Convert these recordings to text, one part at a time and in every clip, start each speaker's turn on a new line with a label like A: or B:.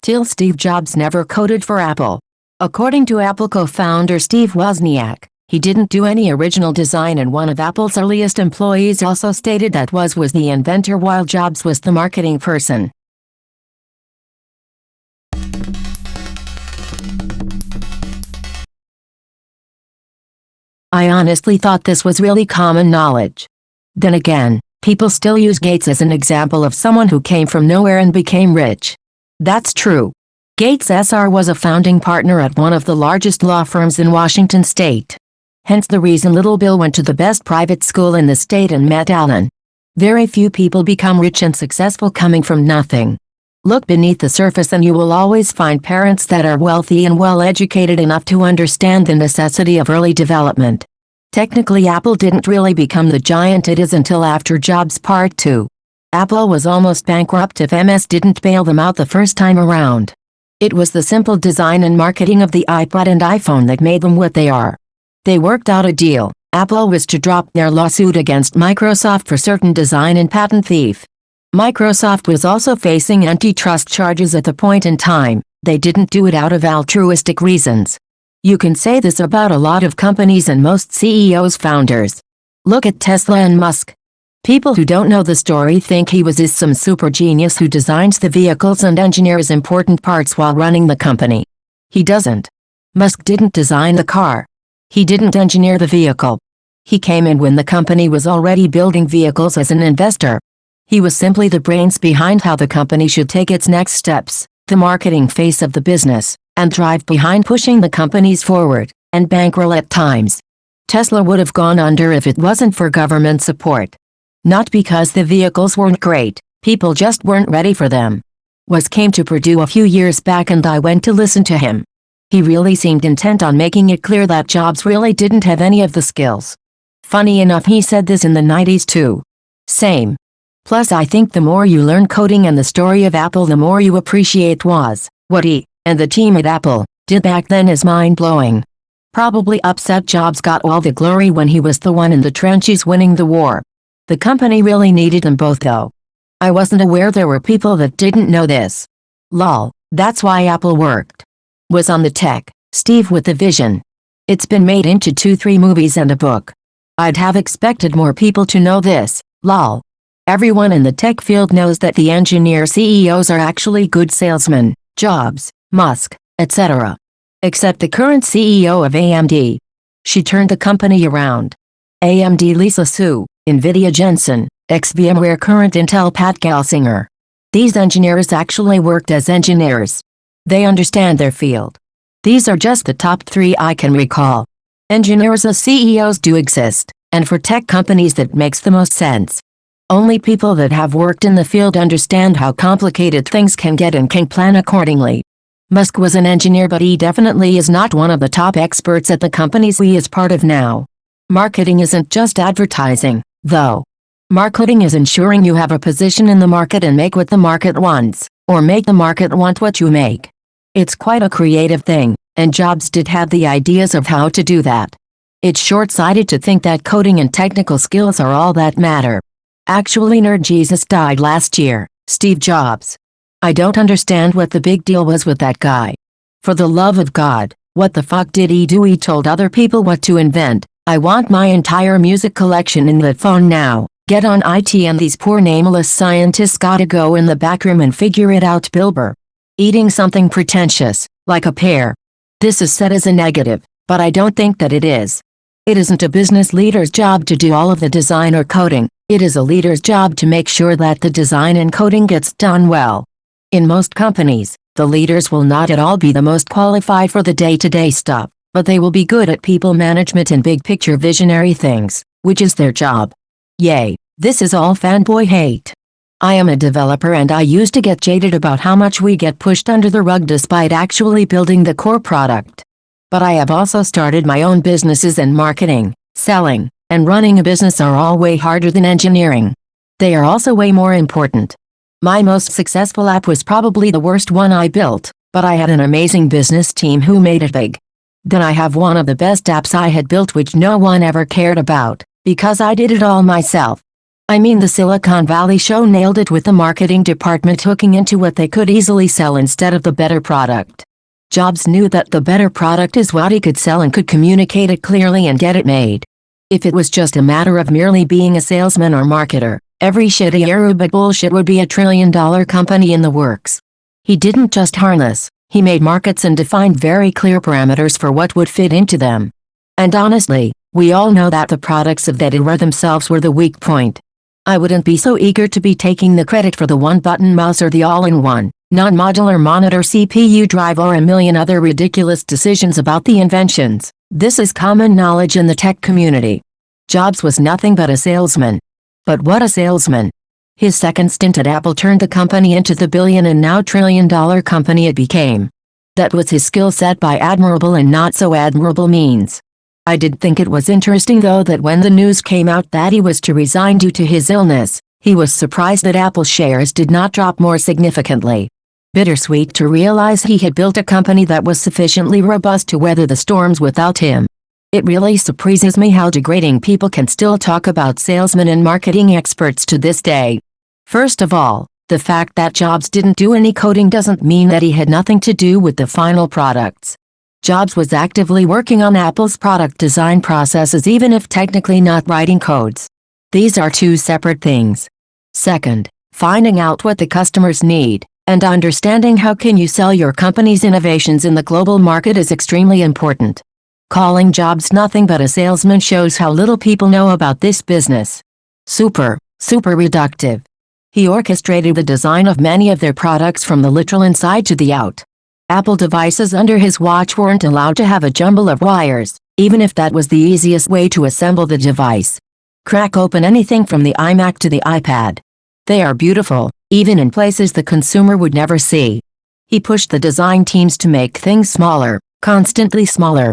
A: TIL Steve Jobs never coded for Apple. According to Apple co-founder Steve Wozniak, he didn't do any original design, and one of Apple's earliest employees also stated that was the inventor while Jobs was the marketing person. I honestly thought this was really common knowledge. Then again, people still use Gates as an example of someone who came from nowhere and became rich. That's true. Gates Sr. was a founding partner at one of the largest law firms in Washington state. Hence the reason little Bill went to the best private school in the state and met Alan. Very few people become rich and successful coming from nothing. Look beneath the surface and you will always find parents that are wealthy and well educated enough to understand the necessity of early development. Technically, Apple didn't really become the giant it is until after Jobs Part 2. Apple was almost bankrupt if MS didn't bail them out the first time around. It was the simple design and marketing of the iPod and iPhone that made them what they are. They worked out a deal. Apple was to drop their lawsuit against Microsoft for certain design and patent thief. Microsoft was also facing antitrust charges at the point in time. They didn't do it out of altruistic reasons. You can say this about a lot of companies and most CEOs founders. Look at Tesla and Musk. People who don't know the story think he was some super genius who designs the vehicles and engineers important parts while running the company. He doesn't. Musk didn't design the car. He didn't engineer the vehicle. He came in when the company was already building vehicles as an investor. He was simply the brains behind how the company should take its next steps, the marketing face of the business, and drive behind pushing the companies forward, and bankroll at times. Tesla would have gone under if it wasn't for government support. Not because the vehicles weren't great, people just weren't ready for them. Woz came to Purdue a few years back and I went to listen to him. He really seemed intent on making it clear that Jobs really didn't have any of the skills. Funny enough, he said this in the 90s too. Same. Plus I think the more you learn coding and the story of Apple, the more you appreciate Woz. What he, and the team at Apple, did back then is mind-blowing. Probably upset Jobs got all the glory when he was the one in the trenches winning the war. The company really needed them both though. I wasn't aware there were people that didn't know this. Lol, that's why Apple worked. Was on the tech, Steve with the vision. It's been made into 2-3 movies and a book. I'd have expected more people to know this, lol. Everyone in the tech field knows that the engineer CEOs are actually good salesmen, Jobs, Musk, etc. Except the current CEO of AMD. She turned the company around. AMD Lisa Su, NVIDIA Jensen, ex-VMware current Intel Pat Gelsinger. These engineers actually worked as engineers. They understand their field. These are just the top 3 I can recall. Engineers as CEOs do exist, and for tech companies that makes the most sense. Only people that have worked in the field understand how complicated things can get and can plan accordingly. Musk was an engineer, but he definitely is not one of the top experts at the companies he is part of now. Marketing isn't just advertising, though. Marketing is ensuring you have a position in the market and make what the market wants, or make the market want what you make. It's quite a creative thing, and Jobs did have the ideas of how to do that. It's short-sighted to think that coding and technical skills are all that matter. Actually, Nerd Jesus died last year, Steve Jobs. I don't understand what the big deal was with that guy. For the love of God, what the fuck did he do? He told other people what to invent. I want my entire music collection in that phone now. Get on IT and these poor nameless scientists gotta go in the back room and figure it out. Bill Burr. Eating something pretentious, like a pear. This is said as a negative, but I don't think that it is. It isn't a business leader's job to do all of the design or coding. It is a leader's job to make sure that the design and coding gets done well. In most companies, the leaders will not at all be the most qualified for the day-to-day stuff, but they will be good at people management and big-picture visionary things, which is their job. Yay, this is all fanboy hate. I am a developer and I used to get jaded about how much we get pushed under the rug despite actually building the core product. But I have also started my own businesses, and marketing, selling, and running a business are all way harder than engineering. They are also way more important. My most successful app was probably the worst one I built, but I had an amazing business team who made it big. Then I have one of the best apps I had built which no one ever cared about, because I did it all myself. I mean, the Silicon Valley show nailed it with the marketing department hooking into what they could easily sell instead of the better product. Jobs knew that the better product is what he could sell and could communicate it clearly and get it made. If it was just a matter of merely being a salesman or marketer, every shitty Aruba bullshit would be $1 trillion company in the works. He didn't just harness, he made markets and defined very clear parameters for what would fit into them. And honestly, we all know that the products of that era themselves were the weak point. I wouldn't be so eager to be taking the credit for the one-button mouse or the all-in-one, non-modular monitor CPU drive or a million other ridiculous decisions about the inventions. This is common knowledge in the tech community. Jobs was nothing but a salesman. But what a salesman! His second stint at Apple turned the company into the billion and now trillion-dollar company it became. That was his skill set by admirable and not so admirable means. I did think it was interesting though that when the news came out that he was to resign due to his illness, he was surprised that Apple shares did not drop more significantly. Bittersweet to realize he had built a company that was sufficiently robust to weather the storms without him. It really surprises me how degrading people can still talk about salesmen and marketing experts to this day. First of all, the fact that Jobs didn't do any coding doesn't mean that he had nothing to do with the final products. Jobs was actively working on Apple's product design processes even if technically not writing codes. These are two separate things. Second, finding out what the customers need and understanding how can you sell your company's innovations in the global market is extremely important. Calling Jobs nothing but a salesman shows how little people know about this business. Super reductive. He orchestrated the design of many of their products from the literal inside to the out. Apple devices under his watch weren't allowed to have a jumble of wires, even if that was the easiest way to assemble the device. Crack open anything from the iMac to the iPad. They are beautiful, even in places the consumer would never see. He pushed the design teams to make things smaller, constantly smaller.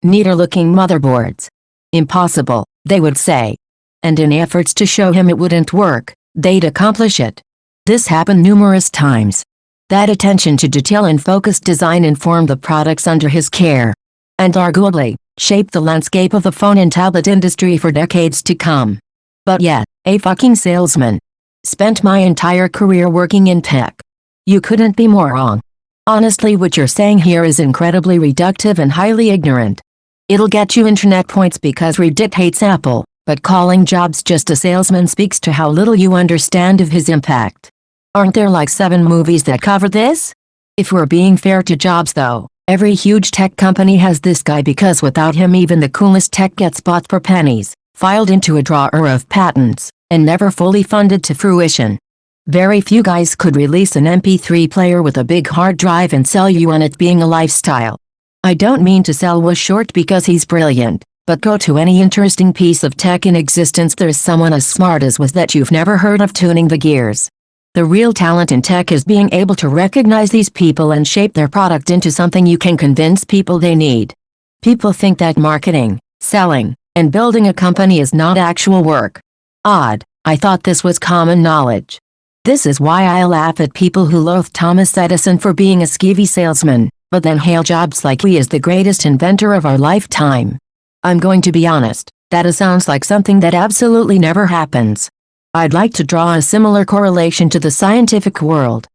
A: Neater-looking motherboards. Impossible, they would say. And in efforts to show him it wouldn't work, they'd accomplish it. This happened numerous times. That attention to detail and focused design informed the products under his care. And arguably, shaped the landscape of the phone and tablet industry for decades to come. But yeah, a fucking salesman. Spent my entire career working in tech. You couldn't be more wrong. Honestly, what you're saying here is incredibly reductive and highly ignorant. It'll get you internet points because Reddit hates Apple, but calling Jobs just a salesman speaks to how little you understand of his impact. Aren't there like 7 movies that cover this? If we're being fair to Jobs though, every huge tech company has this guy because without him even the coolest tech gets bought for pennies, filed into a drawer of patents, and never fully funded to fruition. Very few guys could release an MP3 player with a big hard drive and sell you on it being a lifestyle. I don't mean to sell Woz short because he's brilliant, but go to any interesting piece of tech in existence, there's someone as smart as Woz that you've never heard of tuning the gears. The real talent in tech is being able to recognize these people and shape their product into something you can convince people they need. People think that marketing, selling, and building a company is not actual work. Odd, I thought this was common knowledge. This is why I laugh at people who loathe Thomas Edison for being a skeevy salesman, but then hail Jobs like he is the greatest inventor of our lifetime. I'm going to be honest, that sounds like something that absolutely never happens. I'd like to draw a similar correlation to the scientific world.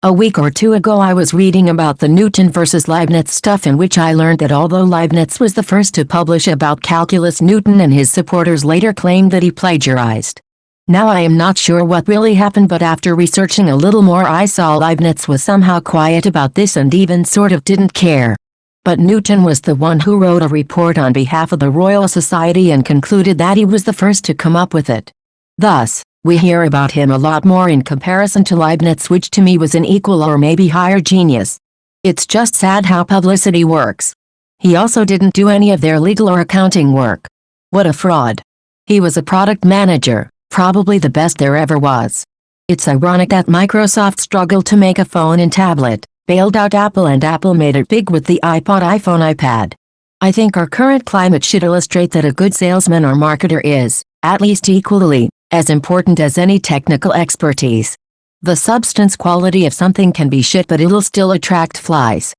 A: A week or two ago I was reading about the Newton versus Leibniz stuff, in which I learned that although Leibniz was the first to publish about calculus, Newton and his supporters later claimed that he plagiarized. Now I am not sure what really happened, but after researching a little more I saw Leibniz was somehow quiet about this and even sort of didn't care. But Newton was the one who wrote a report on behalf of the Royal Society and concluded that he was the first to come up with it. Thus, we hear about him a lot more in comparison to Leibniz, which to me was an equal or maybe higher genius. It's just sad how publicity works. He also didn't do any of their legal or accounting work. What a fraud. He was a product manager. Probably the best there ever was. It's ironic that Microsoft struggled to make a phone and tablet, bailed out Apple, and Apple made it big with the iPod, iPhone, iPad. I think our current climate should illustrate that a good salesman or marketer is, at least equally, as important as any technical expertise. The substance quality of something can be shit, but it'll still attract flies.